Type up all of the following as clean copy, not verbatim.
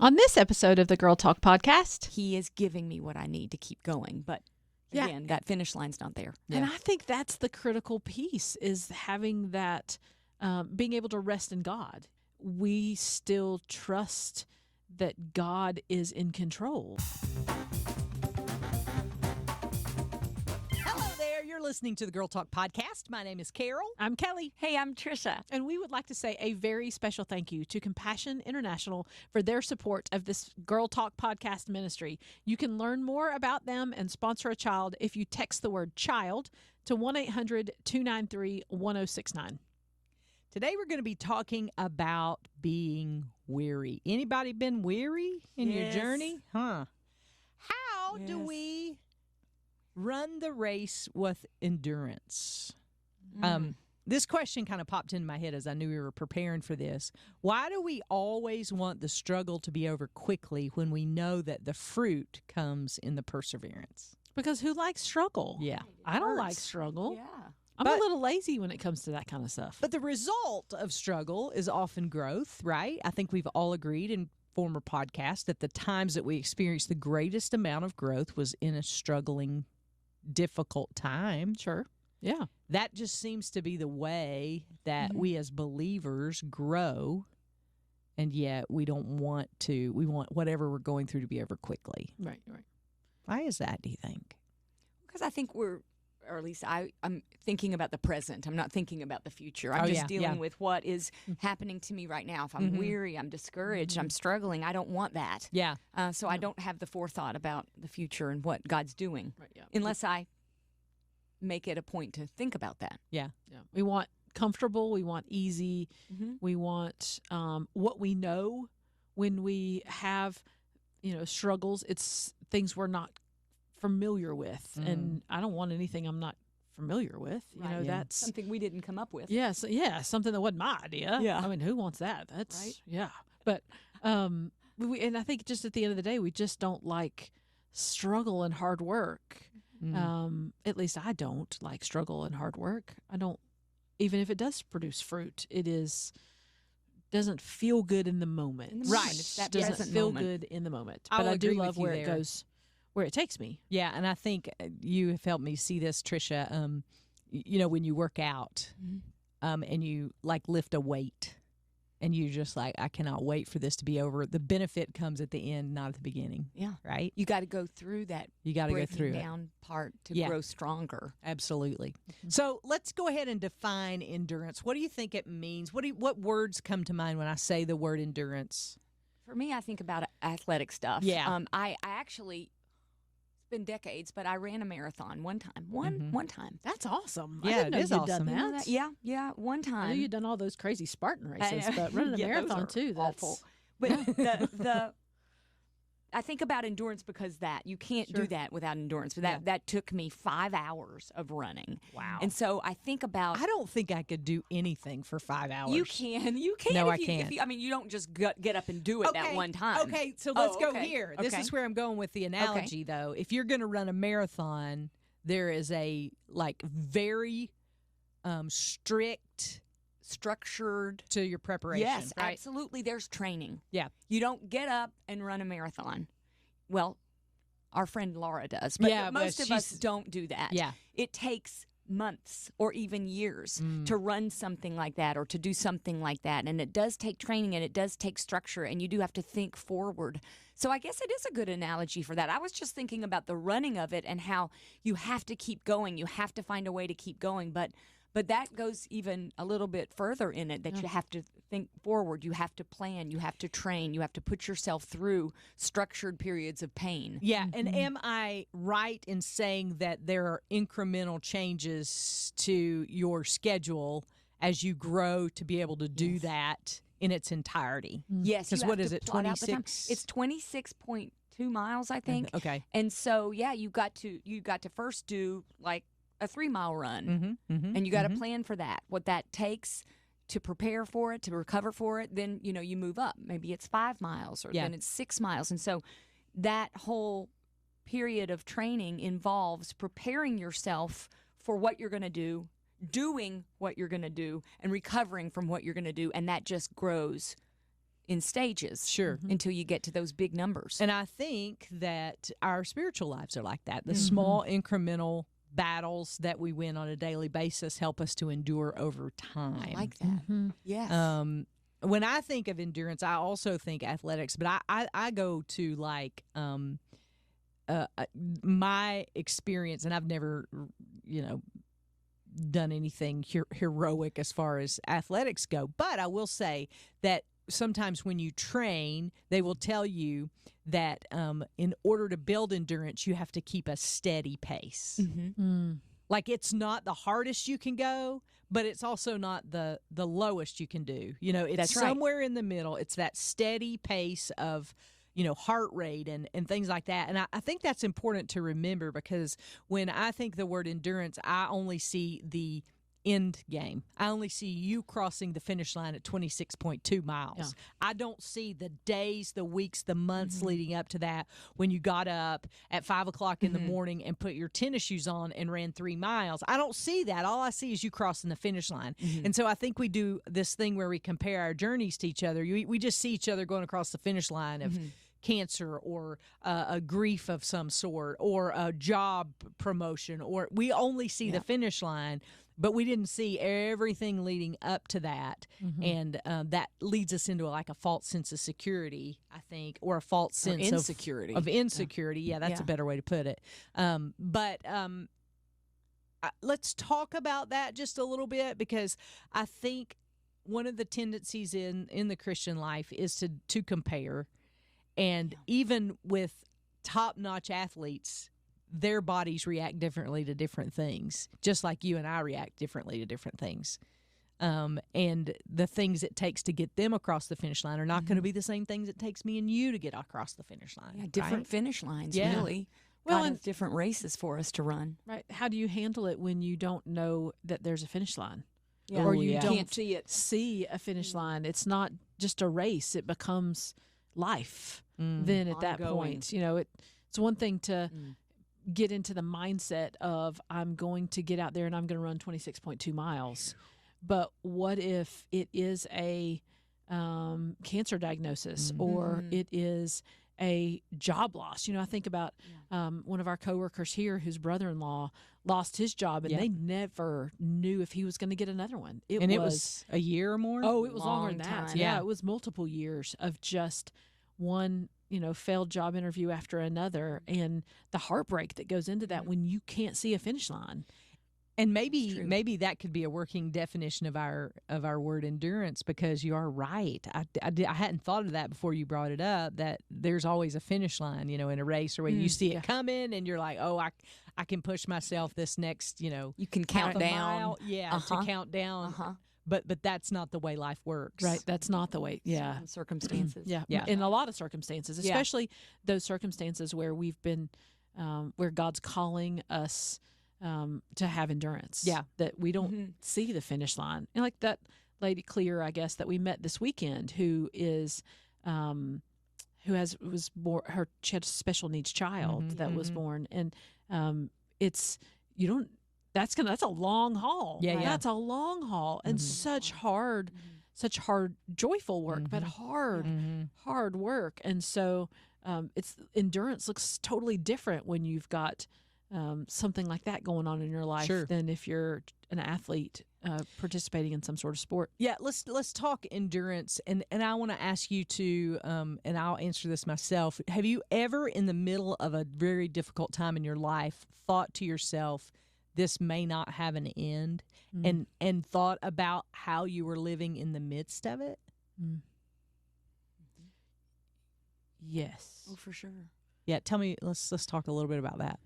On this episode of the Girl Talk podcast, He is giving me what I need to keep going. But again, that finish line's not there. and I think that's the critical piece, is having that, being able to rest in God. We still trust that God is in control. Hello there. You're listening to the Girl Talk podcast. My name is Carol. I'm Kelly. Hey, I'm Tricia. And we would like to say a very special thank you to Compassion International for their support of this Girl Talk podcast ministry. You can learn more about them and sponsor a child if you text the word child to 1-800-293-1069. Today we're going to be talking about being weary. Anybody been weary in your journey? How do we run the race with endurance? This question kind of popped into my head as I knew we were preparing for this. Why do we always want the struggle to be over quickly when we know that the fruit comes in the perseverance? Because who likes struggle? Yeah. I don't like struggle. Yeah. I'm a little lazy when it comes to that kind of stuff. But the result of struggle is often growth, right? I think we've all agreed in former podcasts that the times that we experienced the greatest amount of growth was in a struggling, difficult time. Sure. Yeah. That just seems to be the way that we as believers grow, and yet we don't want to. We want whatever we're going through to be over quickly. Right. Why is that, do you think? Because I think or at least I'm thinking about the present. I'm not thinking about the future. I'm just dealing with what is happening to me right now. If I'm weary, I'm discouraged, I'm struggling, I don't want that. Yeah. So I don't have the forethought about the future and what God's doing. Right. Yeah. Unless I make it a point to think about that. Yeah. Yeah. We want comfortable. We want easy. We want what we know when we have, struggles. It's things we're not familiar with, and I don't want anything I'm not familiar with. Right. That's Something we didn't come up with. yes, something that wasn't my idea. Yeah. I mean, who wants that? That's Right. yeah. But and I think just at the end of the day, we just don't like struggle and hard work. At least I don't like struggle and hard work. I don't, even if it does produce fruit, doesn't feel good in the moment. Right. It's that doesn't present feel moment. good in the moment. I'll But I do agree love with you where it there. goes, where it takes me. Yeah, and I think you have helped me see this, Tricia. When you work out and you lift a weight and you're just like, I cannot wait for this to be over. The benefit comes at the end, not at the beginning. Yeah. Right? You got to go through that. You got to go breaking through it. down part to Yeah. grow stronger. Absolutely. So let's go ahead and define endurance. What do you think it means? What words come to mind when I say the word endurance? For me, I think about athletic stuff. Yeah. I actually, it's been decades, but I ran a marathon one time. One time. That's awesome. Yeah, I didn't know it is you'd awesome. done You know that. Yeah, one time. I know you'd done all those crazy Spartan races, I know. but running a Yeah, those marathon are too, that's awful. But I think about endurance because you can't do that without endurance. But that took me 5 hours of running. Wow. And so I think about I don't think I could do anything for 5 hours. you can. No, if I you, can't. you don't just get up and do it that one time. Okay, so let's go okay. here. This Okay. is where I'm going with the analogy, though. If you're going to run a marathon, there is a very strict Structured. to your preparation. Yes, right? absolutely. There's training. Yeah. You don't get up and run a marathon. Well, our friend Laura does, but Yeah, but most of us she's- don't do that. Yeah. It takes months or even years to run something like that or to do something like that. And it does take training and it does take structure, and you do have to think forward. So I guess it is a good analogy for that. I was just thinking about the running of it and how you have to keep going. You have to find a way to keep going. But that goes even a little bit further in it, that you have to think forward. You have to plan. You have to train. You have to put yourself through structured periods of pain. Yeah, and am I right in saying that there are incremental changes to your schedule as you grow to be able to do that in its entirety? Yes. Because you what have is to it, plot out the time. 26? It's 26.2 miles, I think. Okay. And so, you got to first do a 3-mile run, and you got to plan for that. What that takes to prepare for it, to recover for it. Then you move up. Maybe it's 5 miles, or then it's 6 miles, and so that whole period of training involves preparing yourself for what you're going to do, doing what you're going to do, and recovering from what you're going to do, and that just grows in stages. Sure. Until you get to those big numbers. And I think that our spiritual lives are like that. The small incremental battles that we win on a daily basis help us to endure over time. I like that. Yes. When I think of endurance, I also think athletics, but I go to like my experience, and I've never, done anything heroic as far as athletics go. But I will say that sometimes when you train, they will tell you that in order to build endurance, you have to keep a steady pace. Like it's not the hardest you can go, but it's also not the lowest you can do. It's That's right. somewhere in the middle. It's that steady pace of heart rate and things like that. And I think that's important to remember, because when I think the word endurance, I only see the end game. I only see you crossing the finish line at 26.2 miles. Yeah. I don't see the days, the weeks, the months leading up to that, when you got up at 5 o'clock in the morning and put your tennis shoes on and ran 3 miles. I don't see that. All I see is you crossing the finish line. And so I think we do this thing where we compare our journeys to each other. We just see each other going across the finish line of cancer or a grief of some sort or a job promotion, or we only see the finish line, but we didn't see everything leading up to that. And that leads us into like a false sense of security, I think, or a false sense insecurity. of insecurity. Yeah, that's a better way to put it. Let's talk about that just a little bit, because I think one of the tendencies in the Christian life is to compare. And even with top-notch athletes, their bodies react differently to different things, just like you and I react differently to different things. And the things it takes to get them across the finish line are not going to be the same things it takes me and you to get across the finish line. Yeah, different right? finish lines, Yeah. really. Well, God and- has different races for us to run. Right. How do you handle it when you don't know that there's a finish line? Yeah. Or Oh, you yeah. don't Can't see it. see a finish line. It's not just a race. It becomes life then at that Ongoing. point. It's one thing to get into the mindset of I'm going to get out there and I'm going to run 26.2 miles. But what if it is a cancer diagnosis or it is a job loss? I think about one of our coworkers here whose brother-in-law lost his job, and they never knew if he was going to get another one. It was a year or more? Oh, it was longer Long than that. time. Yeah, it was multiple years of just one, failed job interview after another, and the heartbreak that goes into that when you can't see a finish line. And maybe that could be a working definition of our word endurance, because you are right. I hadn't thought of that before you brought it up, that there's always a finish line, in a race, or when you see it coming and you're like, oh, I can push myself this next, You can half count a down. mile, to count down. But that's not the way life works. Right. That's not the way. Yeah. Certain circumstances. Yeah. Yeah. In a lot of circumstances, especially those circumstances where we've been, where God's calling us to have endurance. Yeah. That we don't see the finish line. And like that lady Clear, I guess, that we met this weekend, who is, she had a special needs child that was born. And that's a long haul. Yeah, yeah. That's a long haul and such hard, joyful work, but hard work. And so it's endurance looks totally different when you've got something like that going on in your life than if you're an athlete participating in some sort of sport. Yeah, let's talk endurance, and I want to ask you to, and I'll answer this myself. Have you ever, in the middle of a very difficult time in your life, thought to yourself, this may not have an end, and thought about how you were living in the midst of it? Yes. Oh, for sure. Yeah, tell me. Let's talk a little bit about that.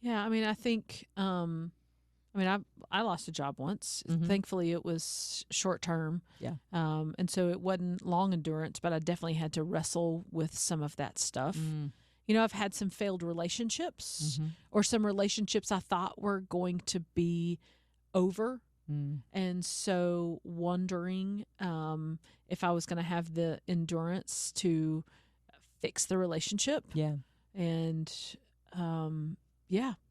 Yeah, I mean, I think, I lost a job once. Thankfully, it was short term. Yeah. And so it wasn't long endurance, but I definitely had to wrestle with some of that stuff. I've had some failed relationships or some relationships I thought were going to be over. And so wondering if I was going to have the endurance to fix the relationship. Yeah. And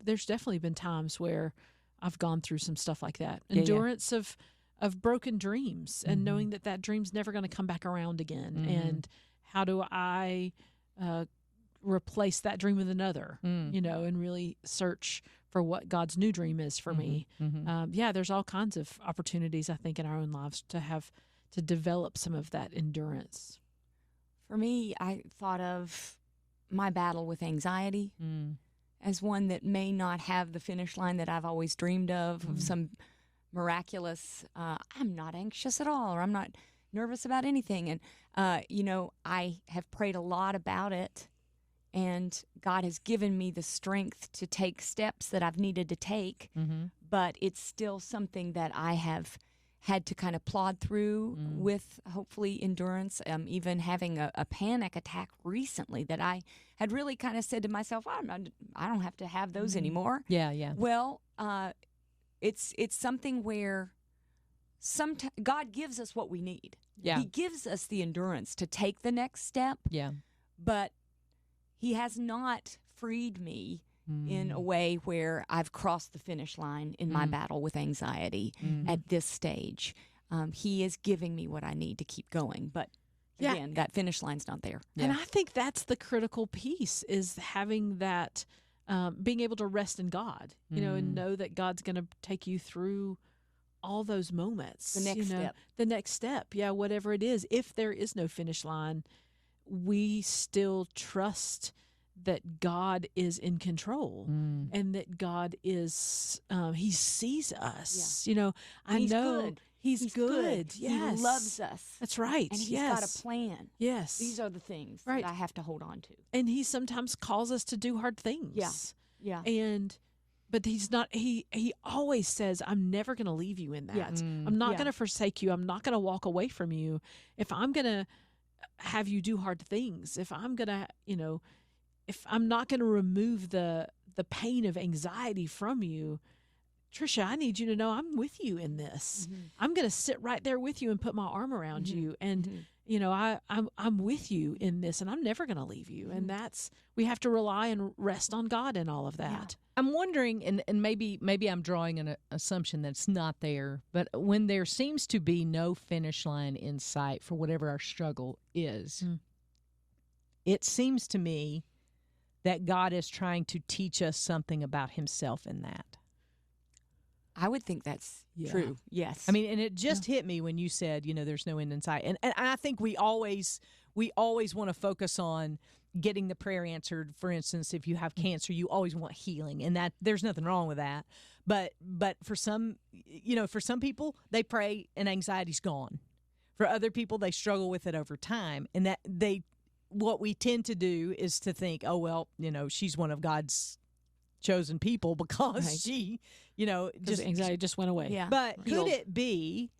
there's definitely been times where I've gone through some stuff like that. Endurance of of broken dreams and knowing that that dream's never going to come back around again. And how do I replace that dream with another, and really search for what God's new dream is for me. There's all kinds of opportunities, I think, in our own lives to develop some of that endurance. For me, I thought of my battle with anxiety as one that may not have the finish line that I've always dreamed of some miraculous, I'm not anxious at all, or I'm not nervous about anything. And, I have prayed a lot about it, and God has given me the strength to take steps that I've needed to take, but it's still something that I have had to kind of plod through with hopefully endurance, even having a panic attack recently that I had really kind of said to myself, I don't have to have those anymore. Yeah. Well, it's something where God gives us what we need. Yeah. He gives us the endurance to take the next step. Yeah. But He has not freed me in a way where I've crossed the finish line in my battle with anxiety at this stage. He is giving me what I need to keep going. But again, that finish line's not there. Yeah. And I think that's the critical piece, is having that, being able to rest in God, and know that God's going to take you through all those moments. The next step. The next step. Yeah, whatever it is. If there is no finish line, we still trust that God is in control and that God is, He sees us. I He's know good. He's good. Yes. He loves us. That's right. And He's got a plan. Yes. These are the things Right. that I have to hold on to. And He sometimes calls us to do hard things. Yeah. But He's not, He always says, I'm never going to leave you in that. Yeah. I'm not going to forsake you. I'm not going to walk away from you. If I'm going to have you do hard things, if I'm going to, if I'm not going to remove the pain of anxiety from you, Tricia, I need you to know I'm with you in this. I'm going to sit right there with you and put my arm around you. And, I'm with you in this, and I'm never going to leave you. And we have to rely and rest on God in all of that. Yeah. I'm wondering, and maybe I'm drawing an assumption that's not there, but when there seems to be no finish line in sight for whatever our struggle is, it seems to me that God is trying to teach us something about Himself in that. I would think that's true. Yes. I mean, and it just hit me when you said, there's no end in sight. And I think we always want to focus on getting the prayer answered. For instance, if you have cancer, you always want healing, and that there's nothing wrong with that. But for some people, they pray and anxiety's gone. For other people, they struggle with it over time, and what we tend to do is to think, oh, well, she's one of God's chosen people because she, just anxiety just went away. Yeah. But could it be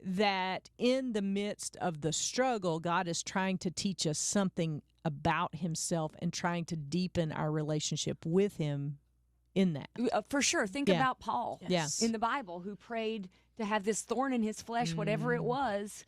that in the midst of the struggle, God is trying to teach us something about Himself and trying to deepen our relationship with Him in that? For sure. Think about Paul in the Bible, who prayed to have this thorn in his flesh, whatever it was,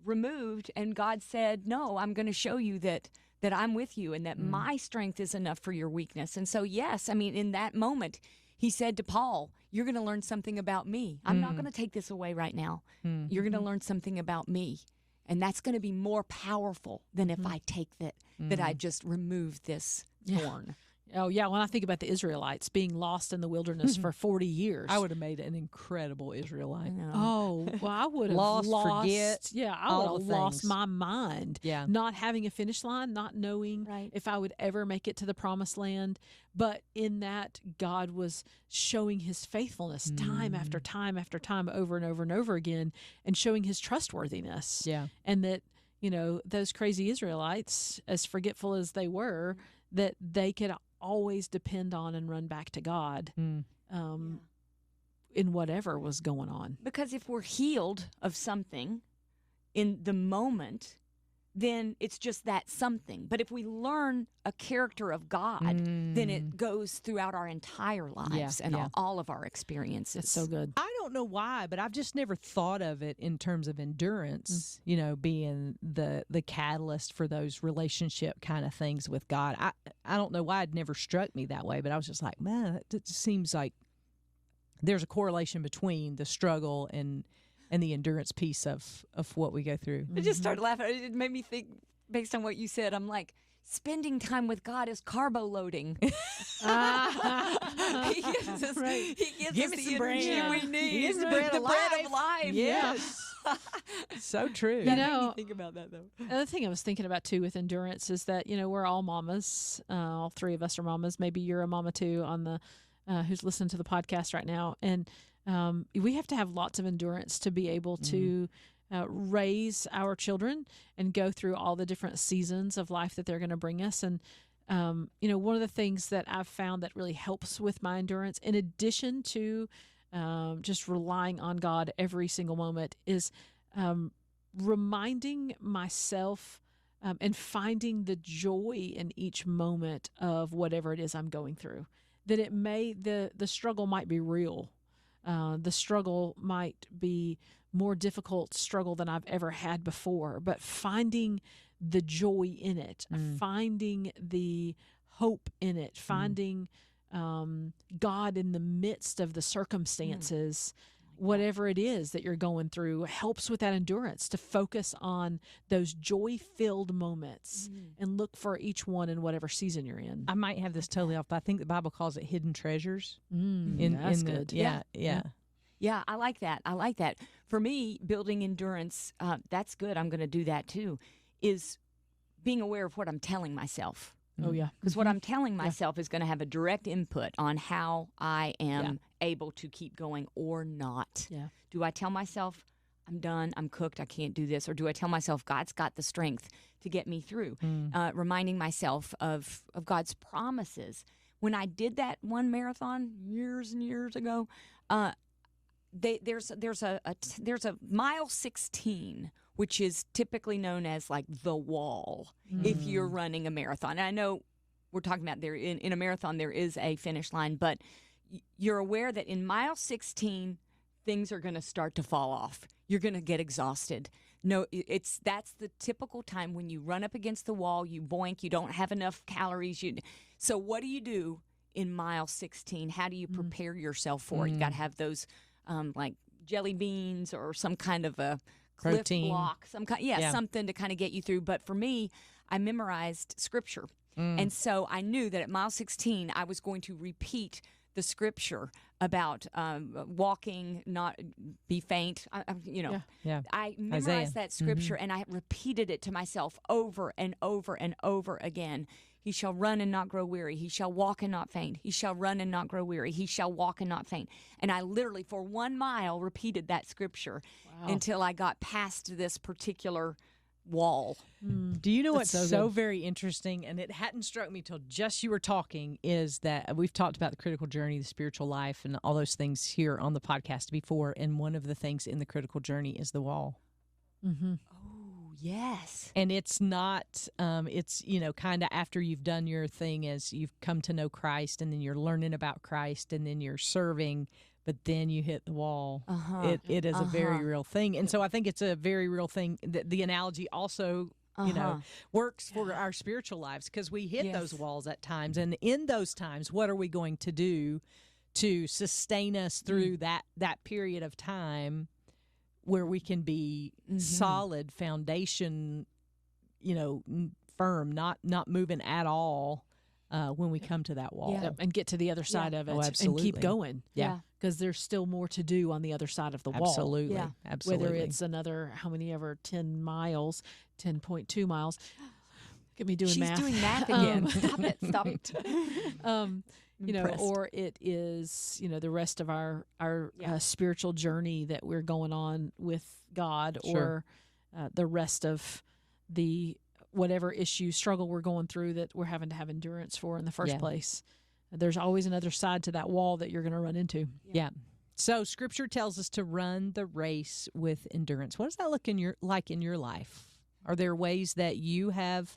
removed. And God said, no, I'm going to show you that I'm with you and that my strength is enough for your weakness. And so, yes, I mean, in that moment, He said to Paul, you're going to learn something about me. I'm not going to take this away right now. You're going to learn something about me. And that's going to be more powerful than if I take that I just removed this thorn. Oh, yeah. When I think about the Israelites being lost in the wilderness for 40 years. I would have made an incredible Israelite. Oh, well, I would have lost, forget. Yeah, I would have lost my mind. Yeah. Not having a finish line, not knowing if I would ever make it to the promised land. But in that, God was showing His faithfulness time after time after time, over and over and over again, and showing His trustworthiness. Yeah. And that, those crazy Israelites, as forgetful as they were, that they could always depend on and run back to God in whatever was going on. Because if we're healed of something in the moment, then it's just that something. But if we learn a character of God, then it goes throughout our entire lives and all of our experiences. It's so good. I don't know why, but I've just never thought of it in terms of endurance, being the catalyst for those relationship kind of things with God. I don't know why it never struck me that way, but I was just like, man, it seems like there's a correlation between the struggle and the endurance piece of what we go through. I just started laughing. It made me think, based on what you said, I'm like, spending time with God is carbo loading. He gives us, Right. he gives Give us me the some bread. energy we need. He is the bread of life. life. Yes. So true. You That know, made me think about that, though. Another thing I was thinking about too with endurance is that we're all mamas. All three of us are mamas. Maybe you're a mama too on the who's listening to the podcast right now, and we have to have lots of endurance to be able to raise our children and go through all the different seasons of life that they're going to bring us. And one of the things that I've found that really helps with my endurance, in addition to just relying on God every single moment, is reminding myself and finding the joy in each moment of whatever it is I'm going through. That it may, the struggle might be real. The struggle might be more difficult struggle than I've ever had before, but finding the joy in it, finding the hope in it, finding God in the midst of the circumstances, whatever it is that you're going through, helps with that endurance to focus on those joy-filled moments and look for each one in whatever season you're in. I might have this totally off, but I think the Bible calls it hidden treasures. That's good. Yeah, I like that. I like that. For me, building endurance, that's good. I'm going to do that too, is being aware of what I'm telling myself. Oh, yeah. Because what I'm telling myself is going to have a direct input on how I am able to keep going or not. Yeah. Do I tell myself, I'm done, I'm cooked, I can't do this? Or do I tell myself, God's got the strength to get me through? Reminding myself of God's promises. When I did that one marathon years and years ago, there's a mile 16, which is typically known as like the wall if you're running a marathon. And I know we're talking about there in a marathon there is a finish line, but you're aware that in mile 16 things are going to start to fall off. You're going to get exhausted. No, that's the typical time when you run up against the wall, you boink, you don't have enough calories. So what do you do in mile 16? How do you prepare yourself for it? You got to have those like jelly beans or some kind of a cliff protein block, something to kind of get you through. But for me, I memorized scripture. And so I knew that at mile 16, I was going to repeat the scripture about walking, not be faint. I memorized Isaiah. that scripture and I repeated it to myself over and over and over again. He shall run and not grow weary. He shall walk and not faint. He shall run and not grow weary. He shall walk and not faint. And I literally, for 1 mile, repeated that scripture until I got past this particular wall. Do you know what's so good. very interesting, and it hadn't struck me till just you were talking, is that we've talked about the critical journey, the spiritual life, and all those things here on the podcast before, and one of the things in the critical journey is the wall. Yes. And it's not, it's, kind of after you've done your thing as you've come to know Christ, and then you're learning about Christ, and then you're serving, but then you hit the wall. It is a very real thing. And so I think it's a very real thing. The analogy also, works for our spiritual lives, because we hit those walls at times. And in those times, what are we going to do to sustain us through that period of time where we can be solid foundation, firm, not moving at all when we come to that wall. And get to the other side of it and keep going. Because there's still more to do on the other side of the wall. Absolutely. Whether it's another, 10 miles, 10.2 miles. Get me doing math. She's doing math again. Stop it. Or it is, the rest of our spiritual journey that we're going on with God, or the rest of the whatever struggle we're going through that we're having to have endurance for in the first place. There's always another side to that wall that you're going to run into. Yeah. So Scripture tells us to run the race with endurance. What does that look like in your life? Are there ways that you have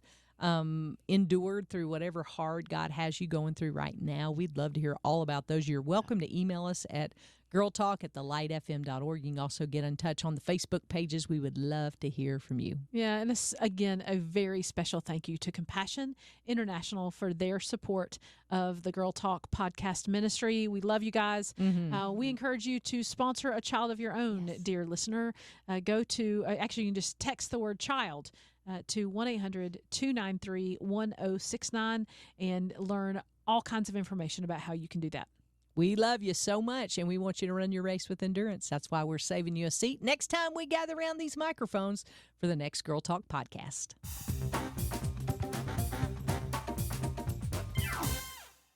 endured through whatever hard God has you going through right now? We'd love to hear all about those. You're welcome to email us at Girl Talk at thelightfm.org. You can also get in touch on the Facebook pages. We would love to hear from you. Yeah, and this, again, a very special thank you to Compassion International for their support of the Girl Talk podcast ministry. We love you guys. We encourage you to sponsor a child of your own, dear listener. Go to, actually, you can just text the word child to 1-800-293-1069 and learn all kinds of information about how you can do that. We love you so much, and we want you to run your race with endurance. That's why we're saving you a seat next time we gather around these microphones for the next Girl Talk podcast.